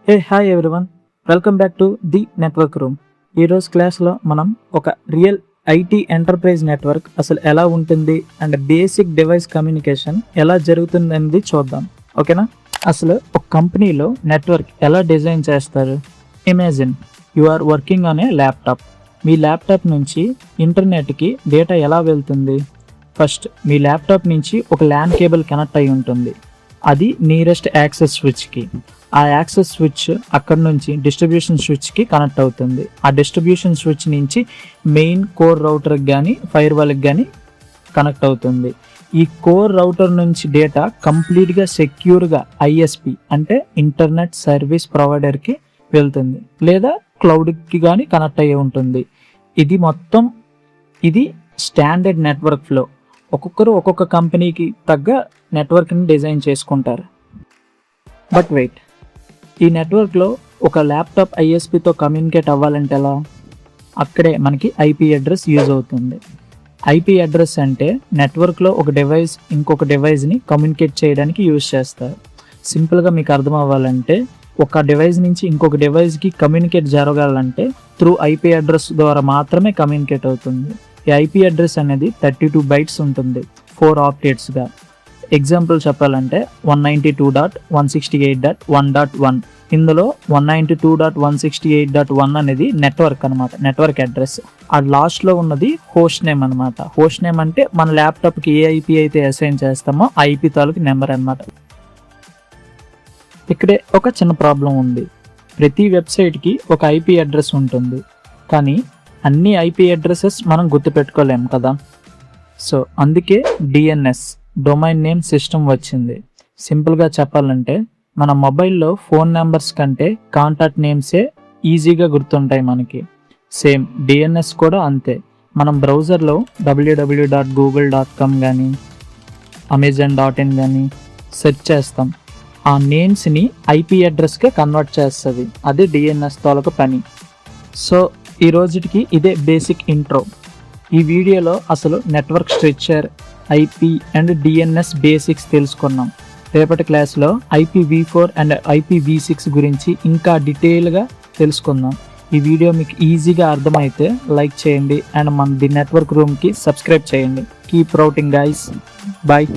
Hey hi everyone, welcome back to the network room. ఈరోజు క్లాస్లో మనం ఒక రియల్ ఐటీ ఎంటర్ప్రైజ్ నెట్వర్క్ అసలు ఎలా ఉంటుంది అండ్ బేసిక్ డివైస్ కమ్యూనికేషన్ ఎలా జరుగుతుంది అనేది చూద్దాం. ఓకేనా? అసలు ఒక కంపెనీలో నెట్వర్క్ ఎలా డిజైన్ చేస్తారు? Imagine you are working on a laptop. మీ ల్యాప్టాప్ నుంచి ఇంటర్నెట్కి డేటా ఎలా వెళ్తుంది? ఫస్ట్ మీ ల్యాప్టాప్ నుంచి ఒక ల్యాన్ కేబుల్ కనెక్ట్ అయి ఉంటుంది. అది నియరెస్ట్ యాక్సెస్ స్విచ్కి. ఆ యాక్సెస్ స్విచ్ అక్కడ నుంచి డిస్ట్రిబ్యూషన్ స్విచ్కి కనెక్ట్ అవుతుంది. ఆ డిస్ట్రిబ్యూషన్ స్విచ్ నుంచి మెయిన్ కోర్ రౌటర్కి కానీ ఫైర్ వాల్కి కానీ కనెక్ట్ అవుతుంది. ఈ కోర్ రౌటర్ నుంచి డేటా కంప్లీట్గా సెక్యూర్గా ఐఎస్పి అంటే ఇంటర్నెట్ సర్వీస్ ప్రొవైడర్కి వెళ్తుంది, లేదా క్లౌడ్కి కానీ కనెక్ట్ అయ్యి ఉంటుంది. ఇది స్టాండర్డ్ నెట్వర్క్ ఫ్లో. ఒక్కొక్కరు ఒక్కొక్క కంపెనీకి తగ్గ నెట్వర్క్ని డిజైన్ చేసుకుంటారు. బట్ వెయిట్, ఈ నెట్వర్క్లో ఒక ల్యాప్టాప్ ఐఎస్పితో కమ్యూనికేట్ అవ్వాలంటే ఎలా? అక్కడే మనకి ఐపీ అడ్రస్ యూజ్ అవుతుంది. ఐపీ అడ్రస్ అంటే నెట్వర్క్లో ఒక డివైస్ ఇంకొక డివైస్ని కమ్యూనికేట్ చేయడానికి యూజ్ చేస్తారు. సింపుల్గా మీకు అర్థం అవ్వాలంటే, ఒక డివైస్ నుంచి ఇంకొక డివైస్కి కమ్యూనికేట్ జరగాలంటే త్రూ ఐపీ అడ్రస్ ద్వారా మాత్రమే కమ్యూనికేట్ అవుతుంది. ఈ ఐపీ అడ్రస్ అనేది 32 bytes ఉంటుంది, 4 ఆక్టేట్స్గా. ఎగ్జాంపుల్ చెప్పాలంటే 192.168.1.1. ఇందులో 192.168.1 అనేది నెట్వర్క్ అనమాట, నెట్వర్క్ అడ్రస్. ఆ లాస్ట్లో ఉన్నది హోస్ట్ నేమ్ అనమాట. హోస్ట్ నేమ్ అంటే మన ల్యాప్టాప్కి ఏ ఐపీ అయితే అసైన్ చేస్తామో ఆ ఐపీ తాలూకు నెంబర్ అనమాట. ఇక్కడే ఒక చిన్న ప్రాబ్లం ఉంది. ప్రతి వెబ్సైట్కి ఒక ఐపీ అడ్రస్ ఉంటుంది, కానీ అన్ని ఐపీ అడ్రసెస్ మనం గుర్తుపెట్టుకోలేము కదా. సో అందుకే డిఎన్ఎస్, డొమైన్ నేమ్ సిస్టమ్ వచ్చింది. సింపుల్గా చెప్పాలంటే మన మొబైల్లో ఫోన్ నెంబర్స్ కంటే కాంటాక్ట్ నేమ్సే ఈజీగా గుర్తుంటాయి మనకి. సేమ్ డిఎన్ఎస్ కూడా అంతే. మనం బ్రౌజర్లో www.google.com కానీ amazon.in కానీ సెర్చ్ చేస్తాం. ఆ నేమ్స్ని ఐపీ అడ్రస్గా కన్వర్ట్ చేస్తుంది. అది డిఎన్ఎస్ తాలూకు పని. సో ఈ రోజుకి ఇదే బేసిక్ ఇంట్రో. ఈ వీడియోలో అసలు network structure, IP and DNS basics తెలుసుకున్నాం. రేపటి క్లాస్లో IPv4 అండ్ IPv6 గురించి ఇంకా డీటెయిల్గా తెలుసుకుందాం. ఈ వీడియో మీకు ఈజీగా అర్థమైతే లైక్ చేయండి అండ్ మన ది నెట్వర్క్ రూమ్కి సబ్స్క్రైబ్ చేయండి. Keep routing guys. బాయ్.